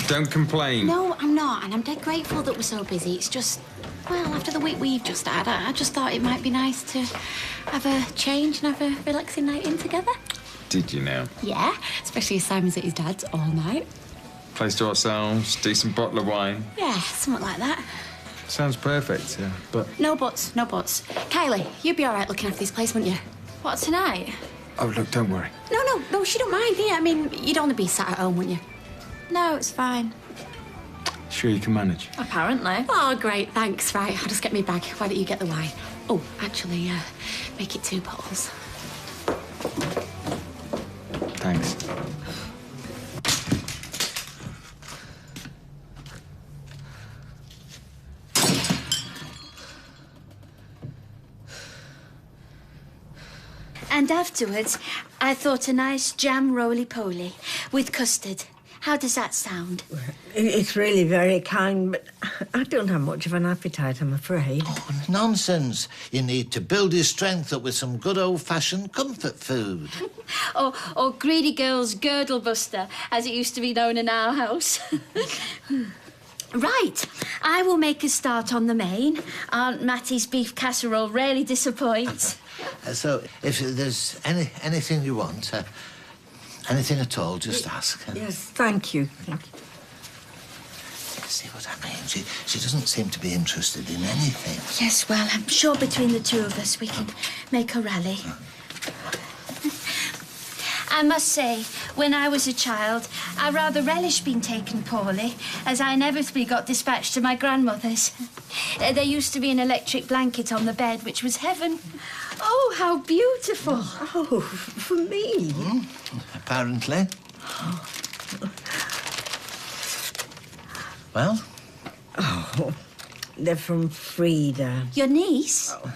Don't complain. No, I'm not, and I'm dead grateful that we're so busy. It's just, well, after the week we've just had, I just thought it might be nice to have a change and have a relaxing night in together. Did you now? Yeah, especially as Simon's at his dad's all night. Place to ourselves, decent bottle of wine. Yeah, something like that. Sounds perfect, yeah, but... No buts, no buts. Kylie, you'd be all right looking after this place, wouldn't you? What, tonight? Oh, look, don't worry. No, she don't mind, yeah. I mean, you'd only be sat at home, wouldn't you? No, it's fine. Sure you can manage? Apparently. Oh, great, thanks. Right, I'll just get me bag. Why don't you get the wine? Oh, actually, make it 2 bottles. Thanks. And afterwards, I thought a nice jam roly-poly with custard. How does that sound? It's really very kind, but I don't have much of an appetite, I'm afraid. Oh, nonsense. You need to build your strength up with some good old-fashioned comfort food. or Greedy Girl's Girdle Buster, as it used to be known in our house. Right, I will make a start on the main. Aunt Mattie's beef casserole rarely disappoints. So, if there's anything you want, anything at all, just ask. Yes, thank you. Thank you. See what I mean? She doesn't seem to be interested in anything. Yes, well, I'm sure between the two of us we can make a rally. I must say, when I was a child, I rather relished being taken poorly, as I inevitably got dispatched to my grandmother's. There used to be an electric blanket on the bed, which was heaven. Oh, how beautiful. Oh, for me? Apparently. Well? Oh, they're from Frida. Your niece? Oh,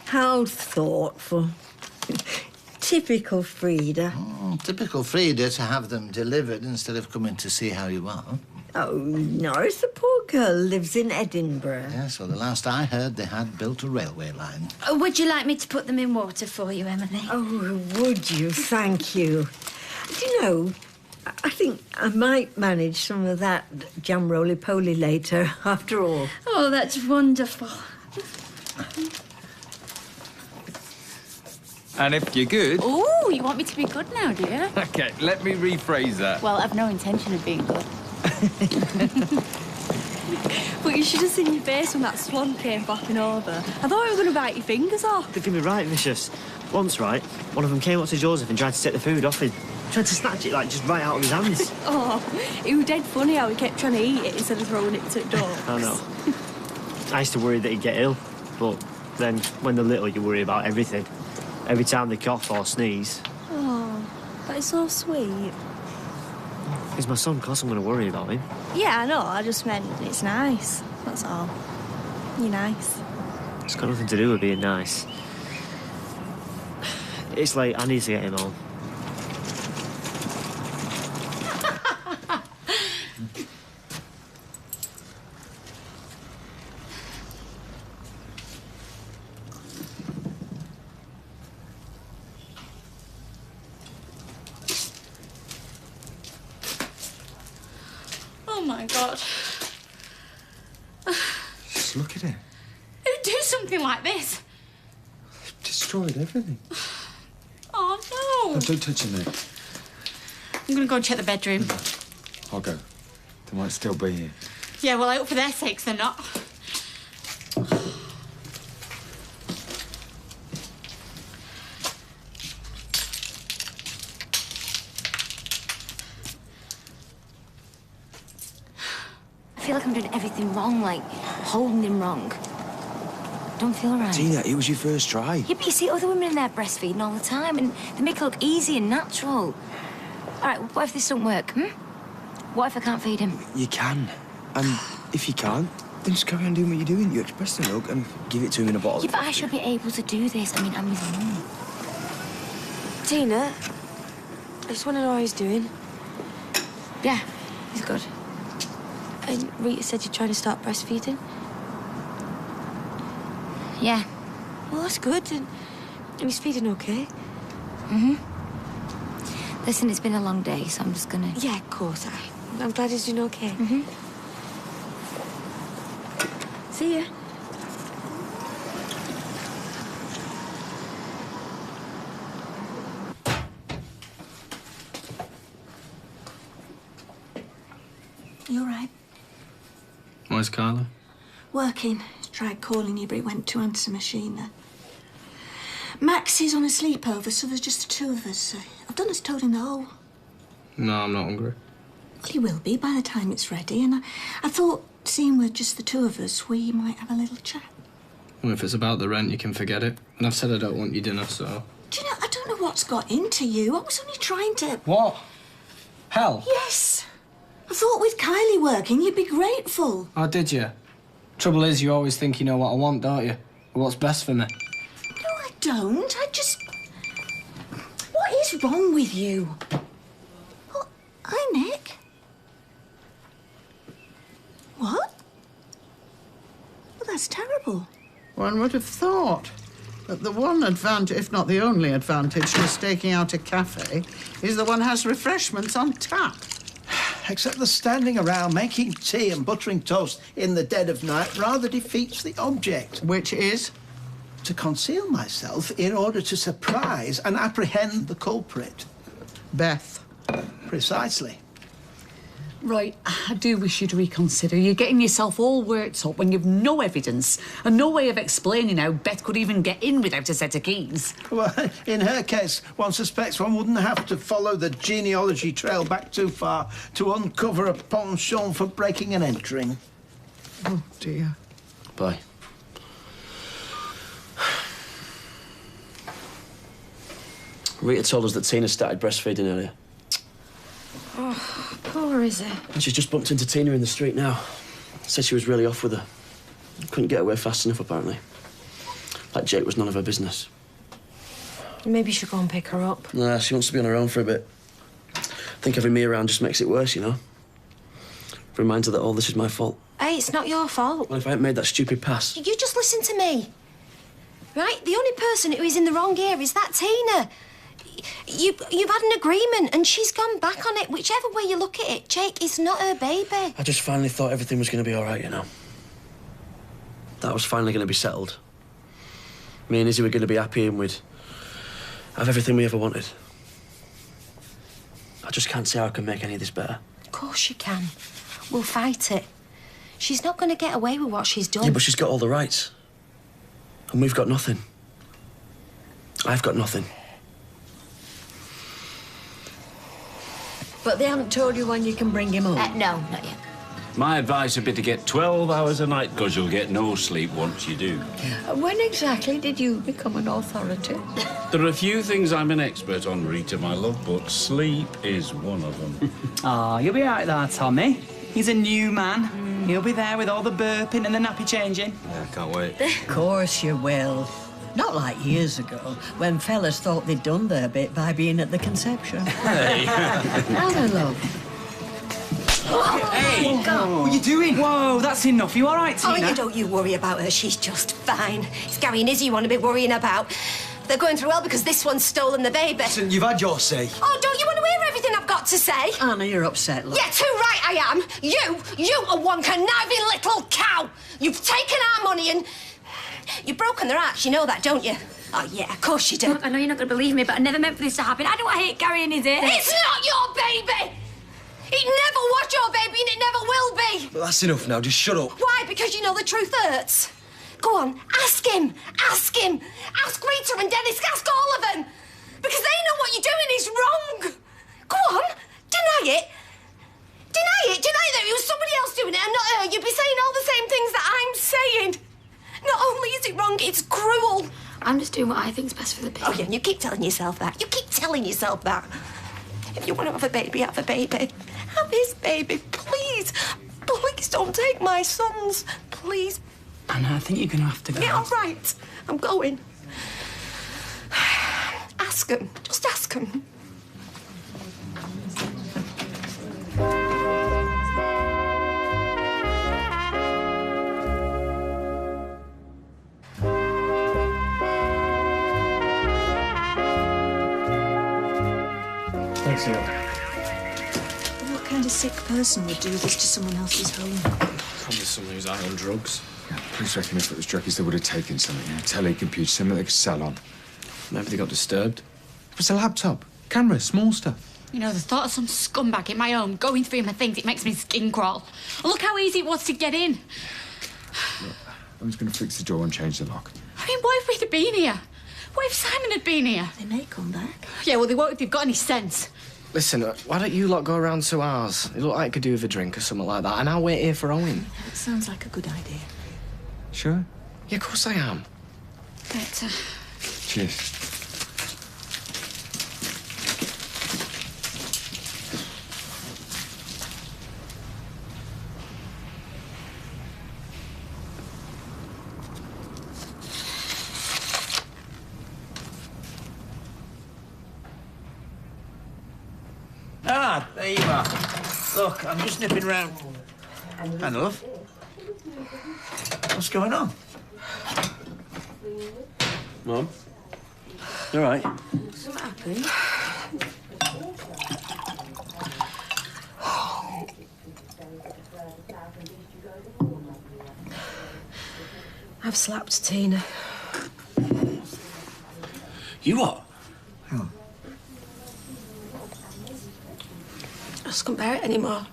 how thoughtful. Typical Frida. Typical Frida to have them delivered instead of coming to see how you are. Oh, Norris, the poor girl lives in Edinburgh. Yes, well, the last I heard, they had built a railway line. Would you like me to put them in water for you, Emily? Oh, would you? Thank you. Do you know, I think I might manage some of that jam roly-poly later, after all. Oh, that's wonderful. And if you're good... Oh, you want me to be good now, do you? OK, let me rephrase that. Well, I've no intention of being good. But you should have seen your face when that swan came bopping over. I thought you were going to bite your fingers off. They're going to be right vicious. Once, right, one of them came up to Joseph and tried to take the food off him. Tried to snatch it, like, just right out of his hands. Oh, it was dead funny how he kept trying to eat it instead of throwing it to the dogs. I know. I used to worry that he'd get ill, but then when they're little, you worry about everything. Every time they cough or sneeze. Oh, that is so sweet. He's my son, of course I'm going to worry about him. Yeah, I know. I just meant it's nice. That's all. You're nice. It's got nothing to do with being nice. It's late. I need to get him home. Oh, my God. Just look at it. Who'd do something like this? They've destroyed everything. Oh, no. No, don't touch it, mate. I'm going to go and check the bedroom. I'll go. They might still be here. Yeah, well, I hope for their sakes they're not. I feel like I'm doing everything wrong, like holding him wrong. Don't feel right. Tina, it was your first try. Yeah, but you see other women in there breastfeeding all the time, and they make it look easy and natural. All right, what if this don't work, What if I can't feed him? You can. And if you can't, then just carry on doing what you're doing. You express the milk and give it to him in a bottle. Yeah, but I should be able to do this. I mean, I'm his mum. Tina, I just want to know how he's doing. Yeah, he's good. And Rita said you're trying to start breastfeeding. Yeah. Well, that's good. And he's feeding okay. Listen, it's been a long day, so I'm just gonna... Yeah, of course, I'm glad he's doing okay. See ya. You all right? Where's Carla? Working. Tried calling you, but it went to answer machine. Max is on a sleepover, so there's just the two of us. I've done as told him the whole. No, I'm not hungry. Well, he will be by the time it's ready, and I thought, seeing we're just the two of us, we might have a little chat. Well, if it's about the rent, you can forget it. And I've said I don't want your dinner, so... Do you know, I don't know what's got into you. I was only trying to... What? Hell? Yes. I thought with Kylie working, you'd be grateful. Oh, did you? Trouble is, you always think you know what I want, don't you? Or what's best for me. No, I don't. I just... What is wrong with you? Oh, hi, Nick. What? Well, that's terrible. One would have thought that the one advantage, if not the only advantage, to staking out a cafe is that one has refreshments on tap. Except the standing around making tea and buttering toast in the dead of night rather defeats the object. Which is? To conceal myself in order to surprise and apprehend the culprit. Beth. Precisely. Right, I do wish you'd reconsider. You're getting yourself all worked up when you've no evidence and no way of explaining how Beth could even get in without a set of keys. Well, in her case, one suspects one wouldn't have to follow the genealogy trail back too far to uncover a penchant for breaking and entering. Oh, dear. Bye. Rita told us that Tina started breastfeeding earlier. Oh, poor Izzy. And she's just bumped into Tina in the street now. Said she was really off with her. Couldn't get away fast enough, apparently. Like Jake was none of her business. Maybe you should go and pick her up. Nah, she wants to be on her own for a bit. I think having me around just makes it worse, you know? Reminds her that all this is my fault. Hey, it's not your fault. Well, if I hadn't made that stupid pass... You just listen to me. Right? The only person who is in the wrong here is that Tina. You've had an agreement and she's gone back on it. Whichever way you look at it, Jake, it's not her baby. I just finally thought everything was going to be all right, you know? That was finally going to be settled. Me and Izzy were going to be happy and we'd have everything we ever wanted. I just can't see how I can make any of this better. Of course you can. We'll fight it. She's not going to get away with what she's done. Yeah, but she's got all the rights. And we've got nothing. I've got nothing. But they haven't told you when you can bring him home? No, not yet. My advice would be to get 12 hours a night, because you'll get no sleep once you do. When exactly did you become an authority? There are a few things I'm an expert on, Rita, my love, but sleep is one of them. Oh, you'll be out there, Tommy. He's a new man. He'll be there with all the burping and the nappy changing. Yeah, I can't wait. Of course you will. Not like years ago, when fellas thought they'd done their bit by being at the conception. Hey. Hello, love. Hey! What are you doing? Whoa, that's enough. You all right, Tina? Oh, don't you worry about her. She's just fine. It's Gary and Izzy you want to be worrying about. They're going through hell because this one's stolen the baby. Listen, you've had your say. Oh, don't you want to hear everything I've got to say? Anna, you're upset, love. Yeah, too right I am. You are one conniving little cow. You've taken our money and... You've broken their hearts, you know that, don't you? Oh, yeah, of course you do. Look, I know you're not going to believe me, but I never meant for this to happen. I know I hate Gary and his ear. It's not your baby! It never was your baby and it never will be! But that's enough now, just shut up. Why? Because you know the truth hurts? Go on, ask him! Ask him! Ask Rita and Dennis, ask all of them! Because they know what you're doing is wrong! Go on, deny it! Deny it! Deny that it was somebody else doing it and not her! You'd be saying all the same things that I'm saying! Not only is it wrong, it's cruel! I'm just doing what I think's best for the baby. Oh, yeah, and you keep telling yourself that. You keep telling yourself that. If you want to have a baby, have a baby. Have his baby, please. Please don't take my sons. Please. Anna, I think you're going to have to go. Yeah, all right. I'm going. Ask him. Just ask him. Thanks, What can kind of sick person would do this to someone else's home? Probably someone who's high on drugs. Yeah, police reckon if it was druggies, they would have taken something. A telly, computer, something they could sell on. Maybe they got disturbed. It was a laptop, camera, small stuff. You know, the thought of some scumbag in my home going through my things, it makes me skin crawl. Look how easy it was to get in. Look, I was going to fix the door and change the lock. I mean, what if we'd have been here? What if Simon had been here? They may come back. Yeah, well, they won't if they've got any sense. Listen, why don't you lot go around to ours? It look like you could do with a drink or something like that, and I'll wait here for Owen. That sounds like a good idea. Sure? Yeah, of course I am. Better. Cheers. Ah, there you are. Look, I'm just nipping round. Hi, love. What's going on? Mum? You all right? Something happened? I've slapped Tina. You what? I just can't bear it anymore.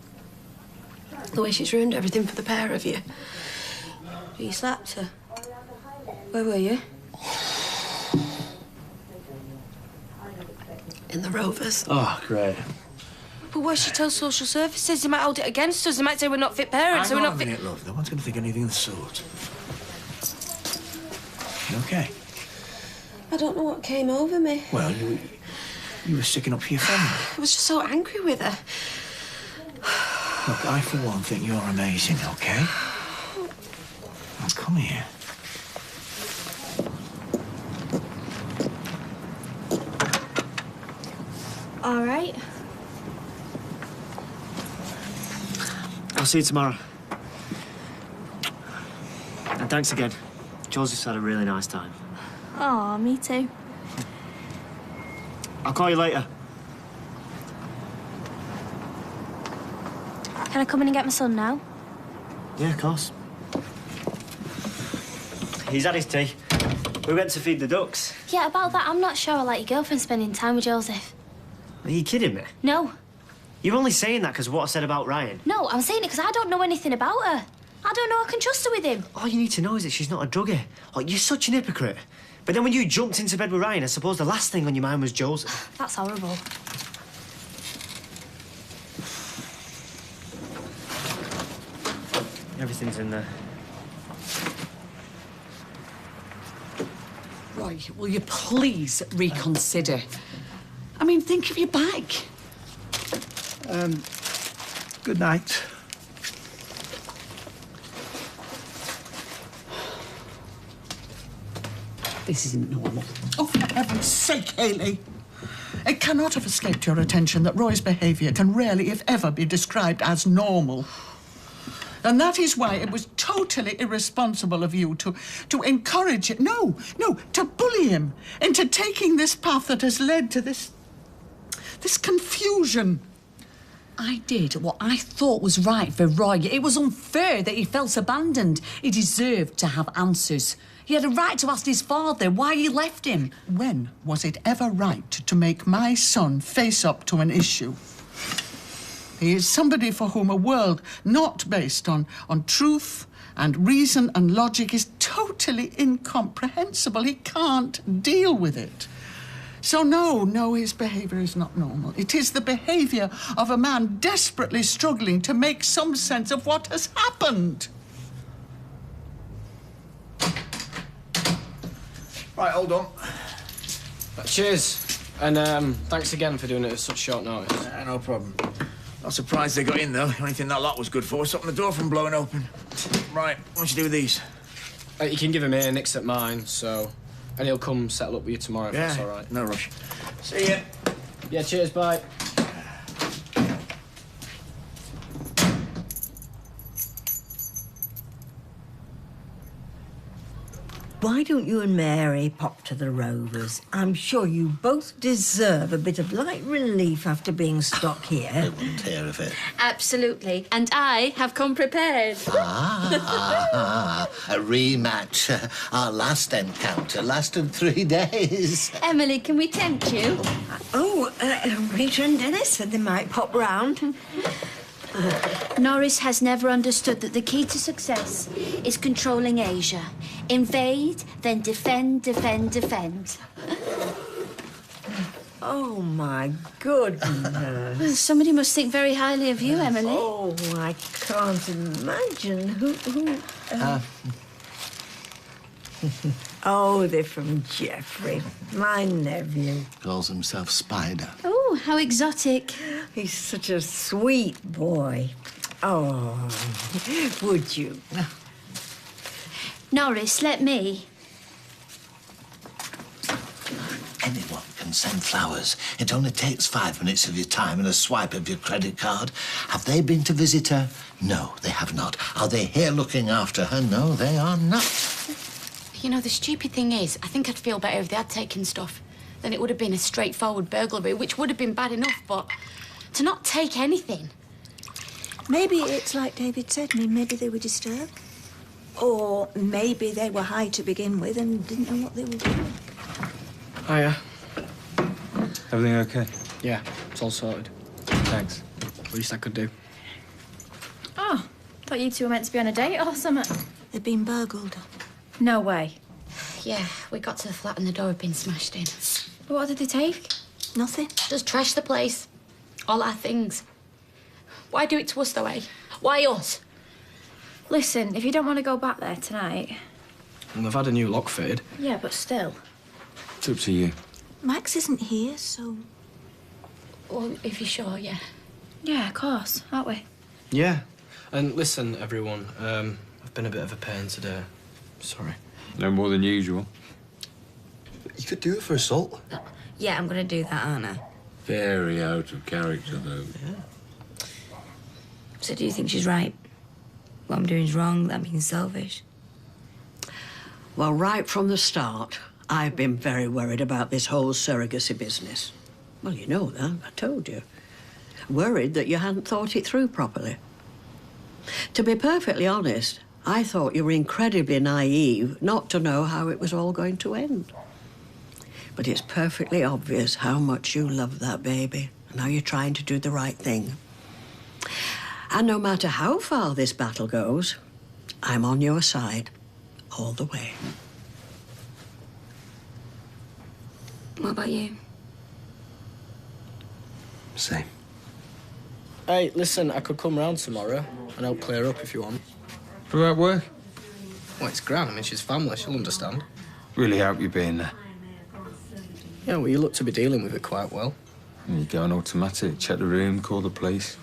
The way she's ruined everything for the pair of you. You slapped her. Where were you? In the Rovers. Oh, great. But what if she tells social services? They might hold it against us. They might say we're not fit parents. Hang so we're on not a minute, love. No one's going to think anything of the sort. You okay? I don't know what came over me. Well, you were sticking up for your family. I was just so angry with her. Look, I, for one, think you're amazing, okay? Now, come here. All right. I'll see you tomorrow. And thanks again. Joseph's had a really nice time. Oh, me too. I'll call you later. Can I come in and get my son now? Yeah, of course. He's had his tea. We went to feed the ducks. Yeah, about that, I'm not sure I like your girlfriend spending time with Joseph. Are you kidding me? No. You're only saying that because of what I said about Ryan. No, I'm saying it because I don't know anything about her. I don't know I can trust her with him. All you need to know is that she's not a druggie. Oh, you're such an hypocrite. But then when you jumped into bed with Ryan, I suppose the last thing on your mind was Joseph. That's horrible. Everything's in there. Right, will you please reconsider? I mean, think of your back. Good night. This isn't normal. Oh, for heaven's sake, Hayley. It cannot have escaped your attention that Roy's behaviour can rarely, if ever, be described as normal. And that is why it was totally irresponsible of you to encourage it. No, to bully him into taking this path that has led to this confusion. I did what I thought was right for Roy. It was unfair that he felt abandoned. He deserved to have answers. He had a right to ask his father why he left him. When was it ever right to make my son face up to an issue? He is somebody for whom a world not based on truth and reason and logic is totally incomprehensible. He can't deal with it. So no, his behaviour is not normal. It is the behaviour of a man desperately struggling to make some sense of what has happened. Right, hold on. Cheers. And thanks again for doing it at such short notice. No problem. Not surprised they got in, though. The only thing that lot was good for was stopping the door from blowing open. Right, what you do with these? You can give him here, Nick's at mine, so... And he'll come settle up with you tomorrow if that's all right. No rush. See ya. Yeah, cheers, bye. why don't you and Mary pop to the Rovers? I'm sure you both deserve a bit of light relief after being stuck here. I wouldn't hear of it. Absolutely. And I have come prepared. A rematch. Our last encounter lasted 3 days. Emily, can we tempt you? Oh, Rita and Dennis said they might pop round. Norris has never understood that the key to success is controlling Asia. Invade, then defend, defend, defend. Oh, my goodness. Somebody must think very highly of you, Emily. Oh, I can't imagine. Who? Oh, they're from Geoffrey, my nephew. Calls himself Spider. Oh, how exotic. He's such a sweet boy. Oh, would you? Norris, let me. Anyone can send flowers. It only takes 5 minutes of your time and a swipe of your credit card. Have they been to visit her? No, they have not. Are they here looking after her? No, they are not. You know, the stupid thing is, I think I'd feel better if they had taken stuff. Then it would have been a straightforward burglary, which would have been bad enough, but to not take anything. Maybe it's like David said. I mean, maybe they were disturbed. Or maybe they were high to begin with and didn't know what they were doing. Hiya. Everything okay? Yeah, it's all sorted. Thanks. Least I could do. Oh, thought you two were meant to be on a date or something. They've been burgled. No way. Yeah, we got to the flat and the door had been smashed in. But what did they take? Nothing. Just trash the place. All our things. Why do it to us, though, eh? Why us? Listen, if you don't want to go back there tonight... And they've had a new lock fitted. Yeah, but still. It's up to you. Max isn't here, so... Well, if you're sure, yeah. Yeah, of course, aren't we? Yeah. And listen, everyone, I've been a bit of a pain today. Sorry. No more than usual. You could do it for assault. Yeah, I'm gonna do that, aren't I? Very out of character, though. Yeah. So do you think she's right? What I'm doing is wrong, that I'm being selfish? Well, right from the start, I've been very worried about this whole surrogacy business. Well, you know that, I told you. Worried that you hadn't thought it through properly. To be perfectly honest, I thought you were incredibly naive not to know how it was all going to end. But it's perfectly obvious how much you love that baby and how you're trying to do the right thing. And no matter how far this battle goes, I'm on your side all the way. What about you? Same. Hey, listen, I could come round tomorrow and help clear up if you want. For that work? Well, it's Gran. I mean, she's family. She'll understand. Really hope you're being there. Yeah, well, you look to be dealing with it quite well. And you go on automatic, check the room, call the police.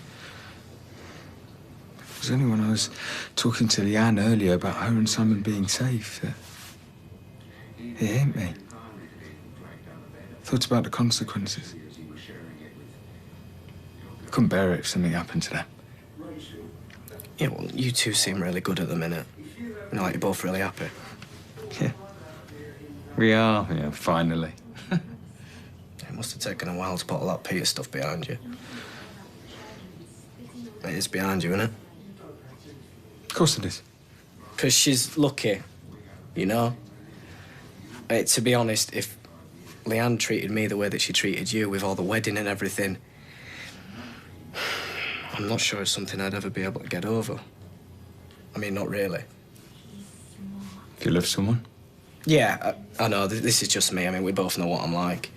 It was only when I was talking to Leanne earlier about her and Simon being safe that it hit me. Thought about the consequences. I couldn't bear it if something happened to them. Yeah, well, you two seem really good at the minute. You know, like you're both really happy. Yeah. We are, yeah, finally. It must have taken a while to put all that Peter stuff behind you. It is behind you, isn't it? Of course it is. Because she's lucky, you know? To be honest, if Leanne treated me the way that she treated you with all the wedding and everything, I'm not sure it's something I'd ever be able to get over. I mean, not really. If you love someone? Yeah, I know, this is just me. I mean, we both know what I'm like.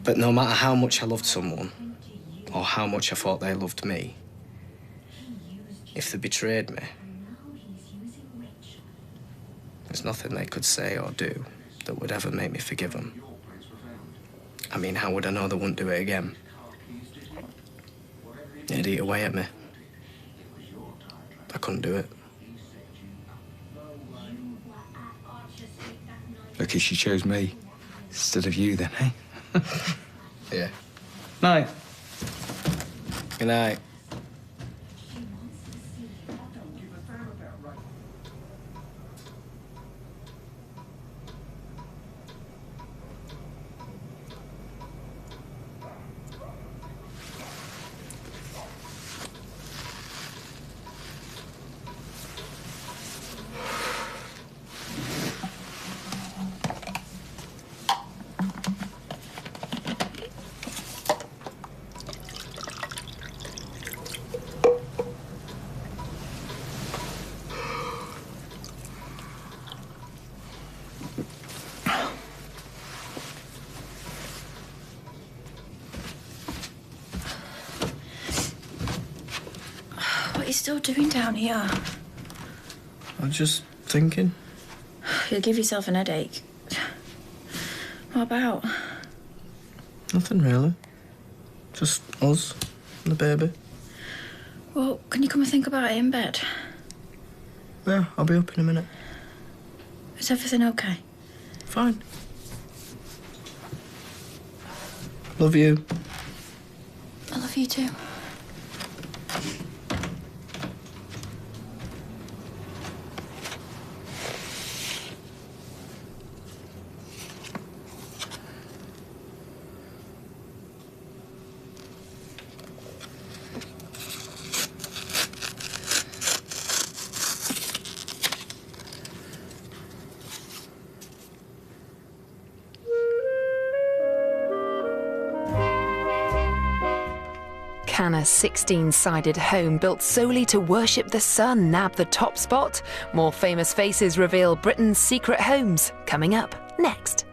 But no matter how much I loved someone, or how much I thought they loved me, if they betrayed me, there's nothing they could say or do that would ever make me forgive them. I mean, how would I know they wouldn't do it again? They'd eat away at me. I couldn't do it. Lucky she chose me instead of you then, eh? Yeah. Night. Good night. still doing down here? I'm just thinking. You'll give yourself an headache. What about? Nothing really. Just us and the baby. Well, can you come and think about it in bed? Yeah, I'll be up in a minute. Is everything okay? Fine. Love you. I love you too. Can a 16-sided home built solely to worship the sun nab the top spot? More famous faces reveal Britain's secret homes, coming up next.